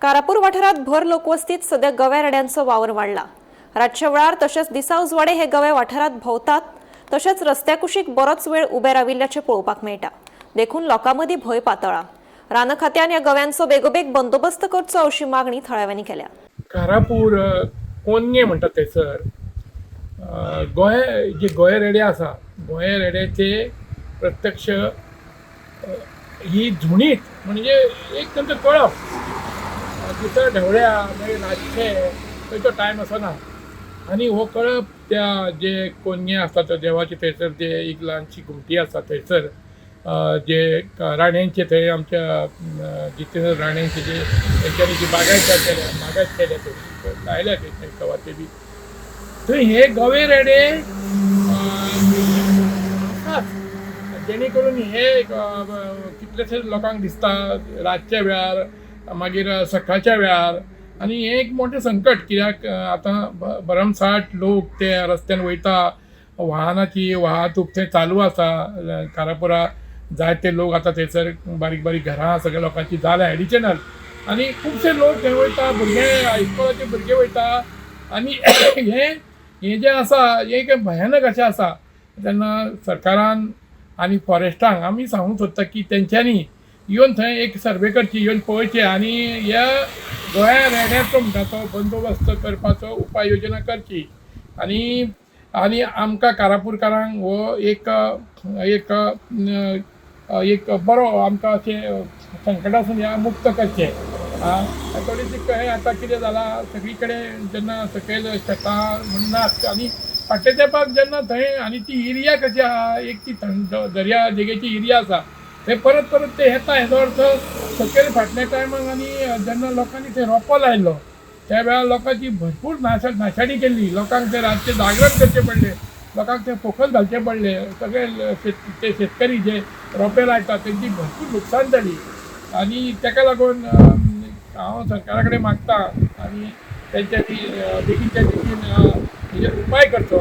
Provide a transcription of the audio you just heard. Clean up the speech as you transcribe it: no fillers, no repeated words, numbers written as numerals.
कारापूर वाठारात भर लोकवस्तीत सध्या गव्या रेड्यांचो वावर वाढला। रातच्या वेळार तसेच दिसा उजवाडे हे गवे वाठारात भोंवतात, तसेच रस्त्या कुशीक बरोच वेळ उबे राविल्ल्याचे पळोवपाक मेळटा। देखून लोकांमदी भय पातळ्ळा। रान खात्यान ह्या गव्यांचो बेगोबेग बंदोबस्त करचो अशी मागणी थळाव्यांनी केल्या। कारापूर कोन्ये म्हणतात थंयसर गोंय रेडे आसा, गोंय रेड्याचे प्रत्यक्ष ही झुणीत म्हणजे एक तांचो कळप दिसा ढवळ्या मागीर रातचे खंयचो टायम आसना आनी हो कळप त्या जे कोन्ये आसता त्या देवाचे थंयसर जे एक ल्हानशी घुमटी आसा थंयसर जे राण्यांचे थंय आमच्या जितेंद्र राण्यांचे जे तेंच्यांनी जी बागायत केल्या थंय लायल्या थंय कवाथे बी थंय हे गवे रेडे आसात, जेणे करून हे कितलेशेच लोकांक दिसता रातच्या वेळार मागीर सकाळच्या वेळार। आनी हें एक मोठें संकट, कित्याक आतां भरमसाट लोक ते रस्त्यान वयता, वाहनाची वाहतूक थंय चालू आसा। कारापुरा जायते लोक आतां थंयसर बारीक बारीक घरां सगळ्या लोकांची जाल्या एडिशनल, आनी खुबशे लोक थंय वयता, भुरगे हायस्कुलाचे भुरगे वयता। आनी हें जें आसा हें एक भयानक अशें आसा। तेन्ना सरकारान आनी फॉरेस्टांक आमी सांगूंक सोदता की तेंच्यांनी येवन थंय एक सर्वे करची, येवन पळोवचें आनी ह्या गोंया रेड्याचो म्हणटा तो बंदोबस्त करपाचो उपाय योजना करची। आनी आमकां कारापुरकारांक हो एक बरो आमकां अशें संकटासून मुक्त करचें। थोडीशी आतां कितें जालां, सगळी कडेन जेन्ना सकयल शेतां म्हण नात आनी फाटल्या तेंपाक जेन्ना थंय आनी ती एरिया कशी आहा, एक ती दर्या देगेची एरिया आसा, थंय परत परत ते येता। हेजो अर्थ सकयल फाटल्या टायमाक आनी जेन्ना लोकांनी थंय रोंपो लायलो त्या वेळार लोकांची भरपूर नाशाडी केल्ली, लोकांक ते रातचे जागरण करचें पडलें, लोकांक ते पोखल घालचें पडलें, सगळे ते शेतकरी जे रोंपे लायतात तेंची भरपूर लुकसाण जाली। आनी तेका लागून हांव सरकारा कडेन मागतां आनी तेंच्यांनी बेगीनच्या बेगीन हेजेर उपाय करचो।